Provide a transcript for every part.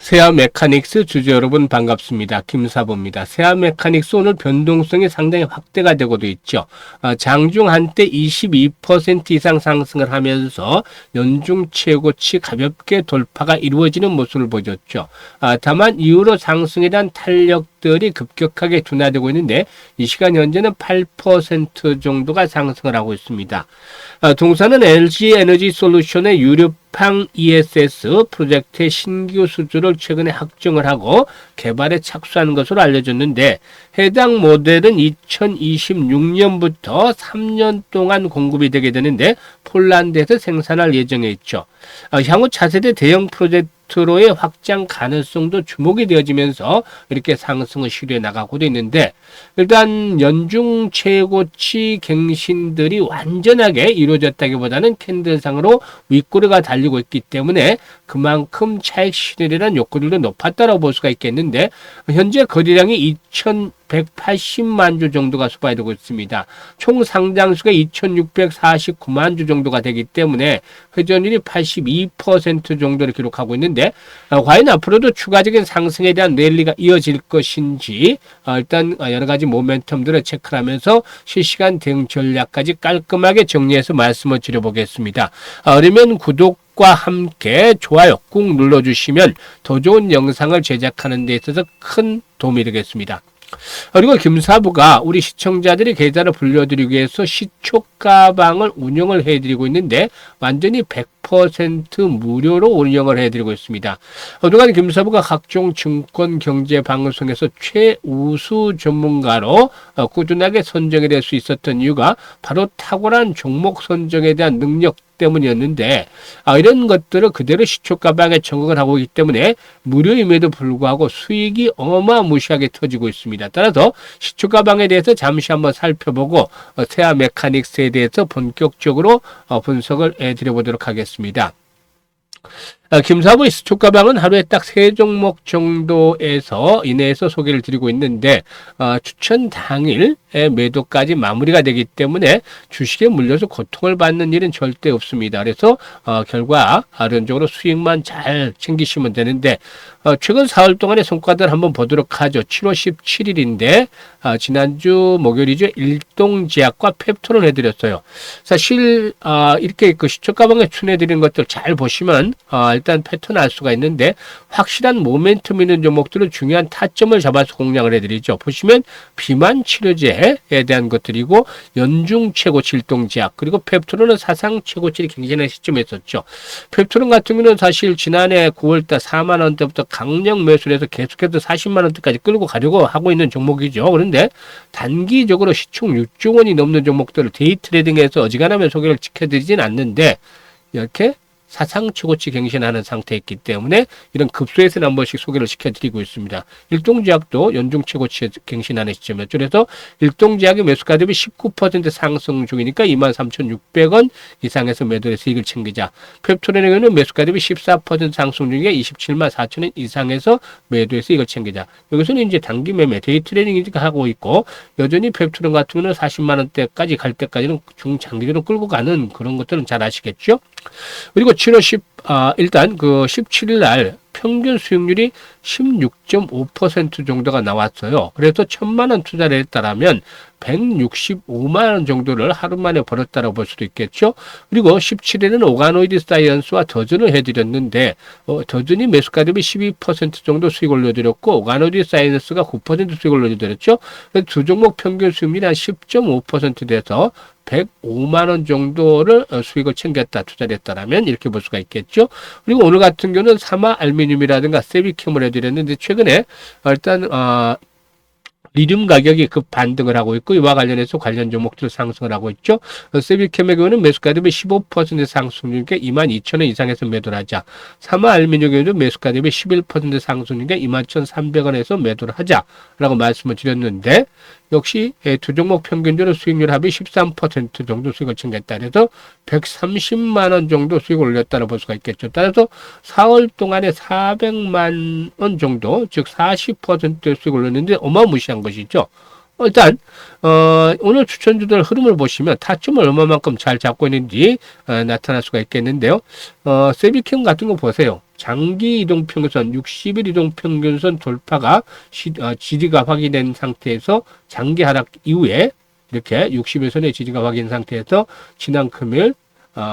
세아 메카닉스 주주 여러분 반갑습니다. 김사보입니다. 세아 메카닉스 오늘 변동성이 상당히 확대가 되고도 있죠. 장중 한때 22% 이상 상승을 하면서 연중 최고치 가볍게 돌파가 이루어지는 모습을 보여줬죠. 다만 이후로 상승에 대한 탄력들이 급격하게 둔화되고 있는데 이 시간 현재는 8% 정도가 상승을 하고 있습니다. 동사는 LG 에너지 솔루션의 유류팡 ESS 프로젝트의 신규 수주를 최근에 확정을 하고 개발에 착수하는 것으로 알려졌는데 해당 모델은 2026년부터 3년 동안 공급이 되게 되는데 폴란드에서 생산할 예정에 있죠. 향후 차세대 대형 프로젝트로의 확장 가능성도 주목이 되어지면서 이렇게 상승을 시도해 나가고도 있는데 일단 연중 최고치 갱신들이 완전하게 이루어졌다기보다는 캔들상으로 윗꼬리가 달리고 있기 때문에 그만큼 차익 실현이라는 욕구들도 높았다고 볼 수가 있겠는데 현재 거래량이 2,180만 주 정도가 소화되고 있습니다. 총 상장수가 2,649만 주 정도가 되기 때문에 회전율이 82% 정도를 기록하고 있는데 과연 앞으로도 추가적인 상승에 대한 랠리가 이어질 것인지 일단 여러 가지 모멘텀들을 체크하면서 실시간 대응 전략까지 깔끔하게 정리해서 말씀을 드려보겠습니다. 그러면 구독과 함께 좋아요 꾹 눌러주시면 더 좋은 영상을 제작하는 데 있어서 큰 도움이 되겠습니다. 그리고 김사부가 우리 시청자들이 계좌를 불려드리기 위해서 시초가방을 운영을 해드리고 있는데 완전히 100% 무료로 운영을 해드리고 있습니다. 그동안 김사부가 각종 증권 경제 방송에서 최우수 전문가로 꾸준하게 선정이 될 수 있었던 이유가 바로 탁월한 종목 선정에 대한 능력 때문이었는데 이런 것들을 그대로 시초가방에 적응을 하고 있기 때문에 무료임에도 불구하고 수익이 어마무시하게 터지고 있습니다. 따라서 시초가방에 대해서 잠시 한번 살펴보고 세아 메카닉스에 대해서 본격적으로 분석을 해드려보도록 하겠습니다. 김사부의 시초가방은 하루에 딱 3종목 정도에서 이내에서 소개를 드리고 있는데 추천 당일에 매도까지 마무리가 되기 때문에 주식에 물려서 고통을 받는 일은 절대 없습니다. 그래서 결과 아련적으로 수익만 잘 챙기시면 되는데 최근 4월 동안의 성과들 한번 보도록 하죠. 7월 17일인데 지난주 목요일이죠. 일동제약과 펩톤을 해드렸어요. 사실 이렇게 그 시초가방에 추천해드리는 것들 잘 보시면 일단 패턴 알 수가 있는데 확실한 모멘텀 있는 종목들은 중요한 타점을 잡아서 공략을 해드리죠. 보시면 비만 치료제에 대한 것들이고 연중 최고치 일동제약 그리고 펩토론은 사상 최고치를 갱신하는 시점에 있었죠. 펩토론 같은 경우는 사실 지난해 9월달 4만 원대부터 강력 매수를 해서 계속해서 40만 원대까지 끌고 가려고 하고 있는 종목이죠. 그런데 단기적으로 시총 6조 원이 넘는 종목들을 데이 트레이딩에서 어지간하면 소개를 지켜드리진 않는데 이렇게 사상 최고치 갱신하는 상태였기 때문에 이런 급소에서는 한 번씩 소개를 시켜드리고 있습니다. 일동제약도 연중 최고치 갱신하는 시점이었죠. 그래서 일동제약의 매수가 대비 19% 상승 중이니까 23,600원 이상에서 매도해서 이익을 챙기자. 펩토론의 경우는 매수가 대비 14% 상승 중에 274,000원 000원 이상에서 매도해서 이익을 챙기자. 여기서는 이제 단기 매매, 데이 트레이딩 하고 있고 여전히 펩토론 같은 경우는 40만 원대까지 갈 때까지는 중장기적으로 끌고 가는 그런 것들은 잘 아시겠죠? 그리고 7월 일단 그 17일 날 평균 수익률이 16.5% 정도가 나왔어요. 그래서 1,000만 원 투자를 했다라면 165만 원 정도를 하루 만에 벌었다고 볼 수도 있겠죠. 그리고 17일에는 오가노이드 사이언스와 더즌을 해드렸는데 더즌이 매수가 대비 12% 정도 수익 올려드렸고 오가노이드 사이언스가 9% 수익 올려드렸죠. 두 종목 평균 수익률이 한 10.5% 돼서 105만 원 정도를 수익을 챙겼다 투자를 했다라면 이렇게 볼 수가 있겠죠. 그리고 오늘 같은 경우는 사마 알루미늄이라든가 세비캠을 해드렸는데 최근에 일단 리튬 가격이 급 반등을 하고 있고 이와 관련해서 관련 종목들 상승을 하고 있죠. 세비캠의 경우는 매수가 대비 15% 상승 중에 22,000원 이상에서 매도를 하자. 사마 알루미늄의 경우는 매수가 대비 11% 상승 중에 21,300원에서 매도를 하자라고 말씀을 드렸는데 역시 두 종목 평균적으로 수익률 합이 13% 정도 수익을 챙겼다. 그래서 130만 원 정도 수익을 올렸다고 볼 수가 있겠죠. 따라서 4월 동안에 400만 원 정도, 즉 40% 수익을 올렸는데 어마무시한 것이죠. 일단 오늘 추천주들 흐름을 보시면 타점을 얼마만큼 잘 잡고 있는지 나타날 수가 있겠는데요. 세비캠 같은 거 보세요. 장기 이동평균선 60일 이동평균선 돌파가 지지가 확인된 상태에서 장기 하락 이후에 이렇게 60일선의 지지가 확인 상태에서 지난 금요일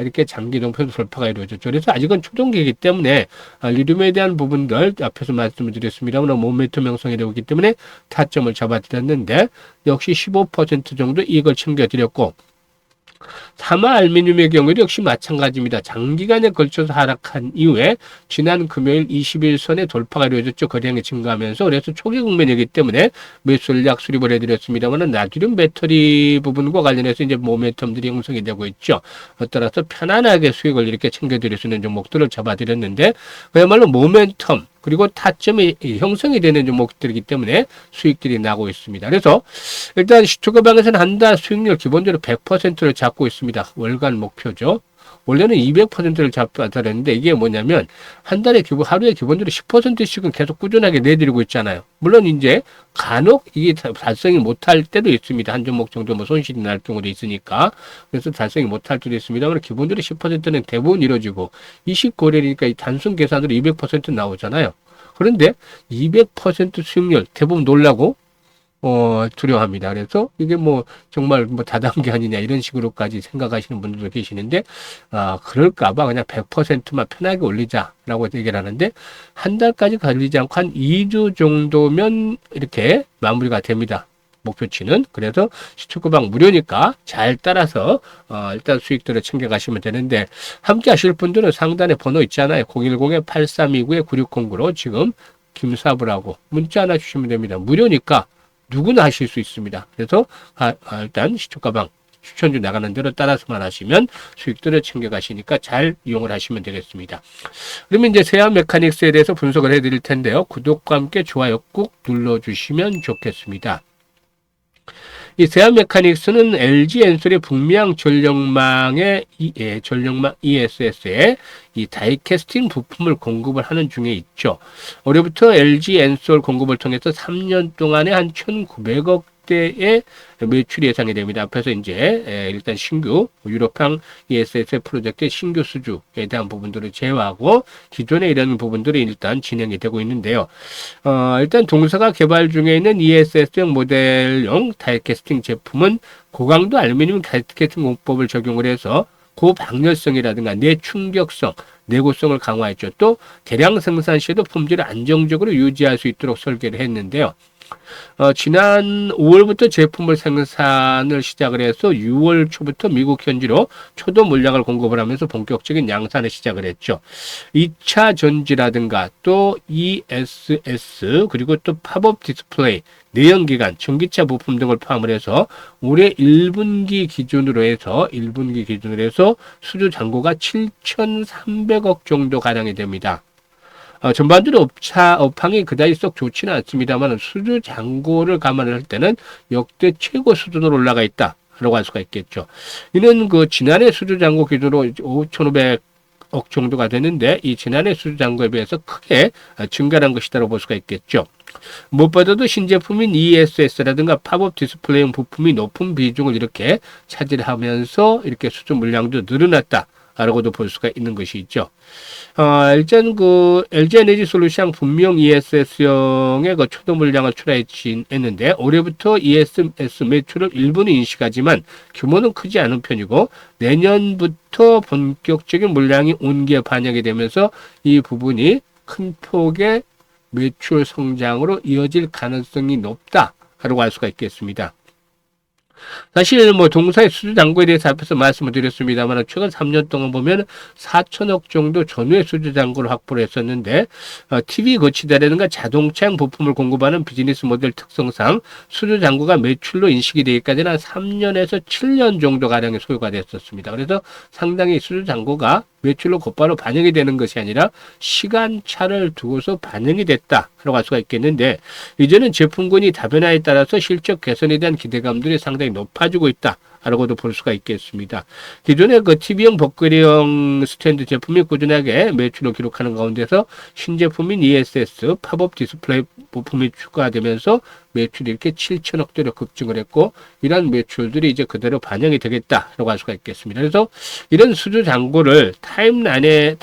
이렇게 장기 이동평균 돌파가 이루어졌죠. 그래서 아직은 초동기이기 때문에 리튬에 대한 부분들 앞에서 말씀을 드렸습니다만 모멘텀 형성이 되고 있기 때문에 타점을 잡아드렸는데 역시 15% 정도 이익을 챙겨드렸고, 사마 알루미늄의 경우도 역시 마찬가지입니다. 장기간에 걸쳐서 하락한 이후에 지난 금요일 20일선의 돌파가 이루어졌죠. 거래량이 증가하면서. 그래서 초기 국면이기 때문에 매수 전략 수립을 해드렸습니다만 나트륨 배터리 부분과 관련해서 이제 모멘텀들이 형성이 되고 있죠. 따라서 편안하게 수익을 이렇게 챙겨드릴 수 있는 종목들을 잡아드렸는데, 그야말로 모멘텀 그리고 타점이 형성이 되는 종목들이기 때문에 수익들이 나고 있습니다. 그래서 일단 시초가방에서는 한 달 수익률 기본적으로 100%를 잡고 있습니다. 월간 목표죠. 원래는 200%를 잡아야 되는데 이게 뭐냐면 한 달에 하루에 기본적으로 10%씩은 계속 꾸준하게 내드리고 있잖아요. 물론 이제 간혹 이게 달성이 못할 때도 있습니다. 한 종목 정도 뭐 손실이 날 경우도 있으니까. 그래서 달성이 못할 때도 있습니다만 기본적으로 10%는 대부분 이루어지고 20거래니까 이 단순 계산으로 200% 나오잖아요. 그런데 200% 수익률 대부분 놀라고 두려워합니다. 그래서 이게 뭐 정말 뭐 다단계 아니냐 이런 식으로까지 생각하시는 분들도 계시는데, 그럴까봐 그냥 100%만 편하게 올리자라고 얘기를 하는데, 한 달까지 걸리지 않고 한 2주 정도면 이렇게 마무리가 됩니다. 목표치는. 그래서 시초가방 무료니까 잘 따라서 일단 수익들을 챙겨가시면 되는데, 함께 하실 분들은 상단에 번호 있잖아요. 010-8329-9609로 지금 김사부라고 문자 하나 주시면 됩니다. 무료니까 누구나 하실 수 있습니다. 그래서 일단 시초가방 추천주 나가는 대로 따라서만 하시면 수익들을 챙겨가시니까 잘 이용을 하시면 되겠습니다. 그러면 이제 세아 메카닉스에 대해서 분석을 해드릴 텐데요. 구독과 함께 좋아요 꾹 눌러주시면 좋겠습니다. 이 세아 메카닉스는 LG 엔솔의 북미양 전력망의 전력망 ESS에 이 다이캐스팅 부품을 공급을 하는 중에 있죠. 올해부터 LG 엔솔 공급을 통해서 3년 동안에 한 1,900억 대의 매출이 예상이 됩니다. 앞에서 이제 일단 신규 유럽항 ESS 프로젝트의 신규 수주에 대한 부분들을 제외하고 기존에 이런 부분들이 일단 진행이 되고 있는데요. 일단 동사가 개발 중에 있는 ESS형 모델용 다이캐스팅 제품은 고강도 알루미늄 다이캐스팅 공법을 적용을 해서 고방열성이라든가 내충격성, 내구성을 강화했죠. 또 대량 생산 시에도 품질을 안정적으로 유지할 수 있도록 설계를 했는데요. 지난 5월부터 제품을 생산을 시작을 해서 6월 초부터 미국 현지로 초도 물량을 공급을 하면서 본격적인 양산을 시작을 했죠. 2차 전지라든가 또 ESS 그리고 또 팝업 디스플레이, 내연기관, 전기차 부품 등을 포함을 해서 올해 1분기 기준으로 해서 수주 잔고가 7,300억 정도 가량이 됩니다. 전반적으로 업황이 그다지 썩 좋지는 않습니다만 수주 잔고를 감안을 할 때는 역대 최고 수준으로 올라가 있다라고 할 수가 있겠죠. 이는 그 지난해 수주 잔고 기준으로 5,500억 정도가 되는데 이 지난해 수주 잔고에 비해서 크게 증가한 것이다라고 볼 수가 있겠죠. 무엇보다도 신제품인 ESS라든가 팝업 디스플레이용 부품이 높은 비중을 이렇게 차지하면서 이렇게 수주 물량도 늘어났다. 라고도 볼 수가 있는 것이 있죠. 일단 그 LG 에너지 솔루션 분명 ESS형의 그 초도 물량을 출하했는데 올해부터 ESS 매출을 일부는 인식하지만 규모는 크지 않은 편이고 내년부터 본격적인 물량이 온기에 반영이 되면서 이 부분이 큰 폭의 매출 성장으로 이어질 가능성이 높다라고 할 수가 있겠습니다. 사실 뭐 동사의 수주 잔고에 대해서 앞에서 말씀을 드렸습니다만 최근 3년 동안 보면 4천억 정도 전후의 수주 잔고를 확보를 했었는데 TV 거치대라든가 자동차용 부품을 공급하는 비즈니스 모델 특성상 수주 잔고가 매출로 인식이 되기까지는 한 3년에서 7년 정도 가량의 소요가 됐었습니다. 그래서 상당히 수주 잔고가 매출로 곧바로 반영이 되는 것이 아니라 시간차를 두고서 반영이 됐다라고 할 수가 있겠는데 이제는 제품군이 다변화에 따라서 실적 개선에 대한 기대감들이 상당히 높아지고 있다. 라고도 볼 수가 있겠습니다. 기존의 그 TV형 버클형 스탠드 제품이 꾸준하게 매출을 기록하는 가운데서 신제품인 ESS 팝업 디스플레이 부품이 추가되면서 매출이 이렇게 7천억대로 급증을 했고, 이러한 매출들이 이제 그대로 반영이 되겠다라고 할 수가 있겠습니다. 그래서 이런 수주 잔고를 타임라인에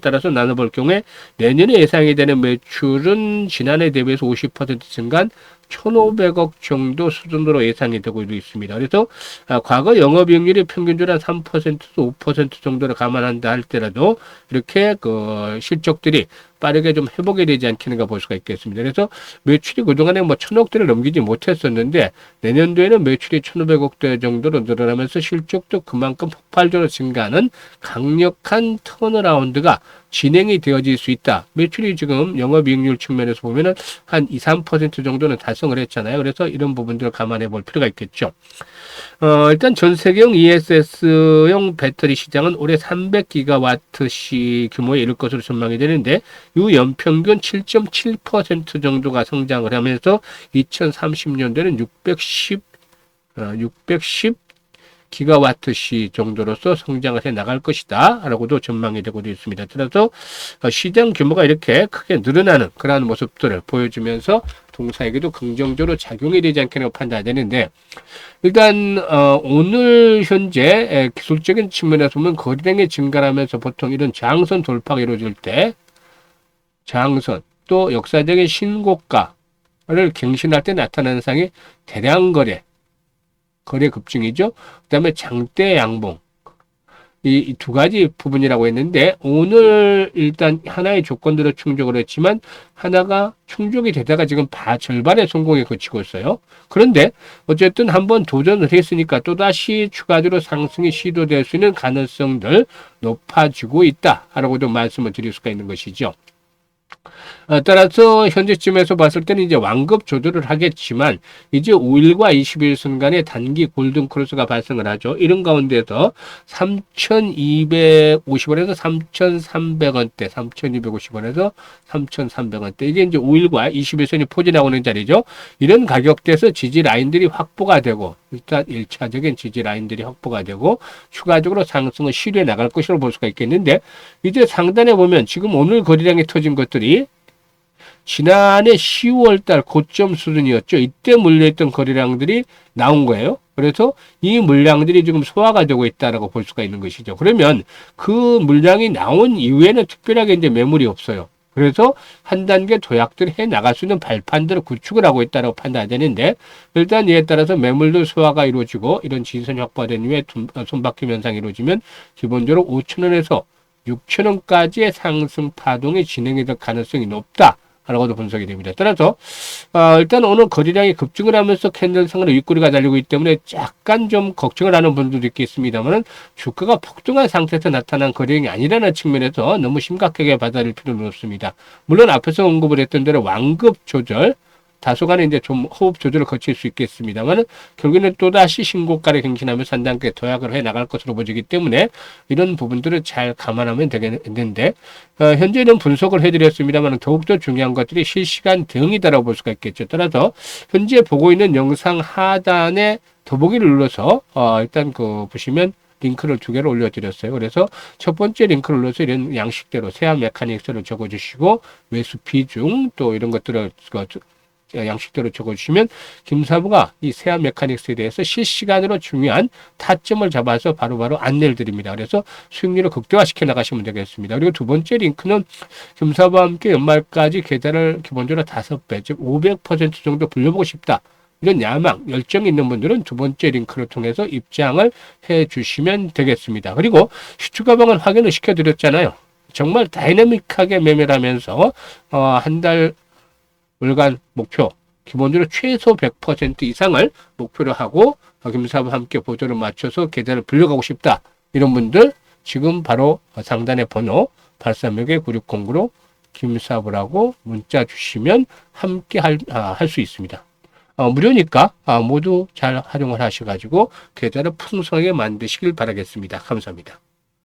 따라서 나눠볼 경우에 내년에 예상이 되는 매출은 지난해 대비해서 50% 증가한 1,500억 정도 수준으로 예상이 되고 있습니다. 그래서 과거 영업이익률이 평균적으로 한 3%에서 5% 정도를 감안한다 할때라도 이렇게 그 실적들이 빠르게 좀 회복이 되지 않겠는가 볼 수가 있겠습니다. 그래서 매출이 그동안에 뭐 1,000억대를 넘기지 못했었는데 내년도에는 매출이 1,500억대 정도로 늘어나면서 실적도 그만큼 폭발적으로 증가하는 강력한 턴어라운드가 진행이 되어질 수 있다. 매출이 지금 영업이익률 측면에서 보면은 한 2, 3% 정도는 달성을 했잖아요. 그래서 이런 부분들을 감안해 볼 필요가 있겠죠. 일단 전 세계형 ESS용 배터리 시장은 올해 300기가와트시 규모에 이를 것으로 전망이 되는데, 이 연평균 7.7% 정도가 성장을 하면서 2030년대는 610 기가와트시 정도로서 성장을 해 나갈 것이다 라고도 전망이 되고 있습니다. 따라서 시장 규모가 이렇게 크게 늘어나는 그러한 모습들을 보여주면서 동사에게도 긍정적으로 작용이 되지 않겠냐고 판단되는데, 일단 오늘 현재 기술적인 측면에서 보면 거래량이 증가하면서 보통 이런 저항선 돌파가 이루어질 때 저항선 또 역사적인 신고가를 갱신할 때 나타나는 상이 대량 거래 급증이죠. 그 다음에 장대 양봉. 이 두 가지 부분이라고 했는데, 오늘 일단 하나의 조건들을 충족을 했지만 하나가 충족이 되다가 지금 절반의 성공에 그치고 있어요. 그런데 어쨌든 한번 도전을 했으니까 또다시 추가적으로 상승이 시도될 수 있는 가능성들 높아지고 있다라고도 말씀을 드릴 수가 있는 것이죠. 따라서 현재쯤에서 봤을 때는 이제 완급 조절을 하겠지만 이제 5일과 20일 순간에 단기 골든 크로스가 발생을 하죠. 이런 가운데서 3,250원에서 3,300원대, 3,250원에서 3,300원대, 이게 이제 5일과 20일 선이 포진해 나오는 자리죠. 이런 가격대에서 지지 라인들이 확보가 되고, 일단 1차적인 지지 라인들이 확보가 되고 추가적으로 상승을 시도해 나갈 것이라고 볼 수가 있겠는데, 이제 상단에 보면 지금 오늘 거래량이 터진 것들이 지난해 10월달 고점 수준이었죠. 이때 물려있던 거래량들이 나온 거예요. 그래서 이 물량들이 지금 소화가 되고 있다라고 볼 수가 있는 것이죠. 그러면 그 물량이 나온 이후에는 특별하게 이제 매물이 없어요. 그래서 한 단계 도약들을 해 나갈 수 있는 발판들을 구축을 하고 있다고 판단되는데, 일단 이에 따라서 매물도 소화가 이루어지고 이런 지지선이 확보된 이후에 손바뀜 현상이 이루어지면 기본적으로 5,000원에서 6,000원까지의 상승 파동이 진행이 될 가능성이 높다 라고도 분석이 됩니다. 따라서 일단 오늘 거래량이 급증을 하면서 캔들상으로 윗꼬리가 달리고 있기 때문에 약간 좀 걱정을 하는 분들도 있겠습니다만, 주가가 폭등한 상태에서 나타난 거래량이 아니라는 측면에서 너무 심각하게 받아들일 필요는 없습니다. 물론 앞에서 언급을 했던 대로 완급 조절, 다소간에 이제 좀 호흡 조절을 거칠 수 있겠습니다만, 결국에는 또다시 신고가를 갱신하면서 한 단계 도약을 해 나갈 것으로 보이기 때문에 이런 부분들을 잘 감안하면 되겠는데, 현재 이런 분석을 해드렸습니다만 더욱더 중요한 것들이 실시간 대응이다라고 볼 수가 있겠죠. 따라서 현재 보고 있는 영상 하단에 더보기를 눌러서 일단 보시면 링크를 2개를 올려드렸어요. 그래서 첫 번째 링크를 눌러서 이런 양식대로 세한 메카닉스를 적어주시고, 매수 비중 또 이런 것들을 양식대로 적어주시면 김사부가 이 세한 메카닉스에 대해서 실시간으로 중요한 타점을 잡아서 바로바로 안내를 드립니다. 그래서 수익률을 극대화시켜 나가시면 되겠습니다. 그리고 두 번째 링크는 김사부와 함께 연말까지 계좌를 기본적으로 5배, 즉 500% 정도 불려보고 싶다, 이런 야망, 열정이 있는 분들은 두 번째 링크를 통해서 입장을 해 주시면 되겠습니다. 그리고 시추가방을 확인을 시켜드렸잖아요. 정말 다이내믹하게 매매를 하면서 한 달간 목표, 기본적으로 최소 100% 이상을 목표로 하고 김사부와 함께 보조를 맞춰서 계좌를 불려가고 싶다, 이런 분들 지금 바로 상단의 번호 836-9609로 김사부라고 문자 주시면 함께 할 수 있습니다. 무료니까 모두 잘 활용을 하셔가지고 계좌를 풍성하게 만드시길 바라겠습니다. 감사합니다.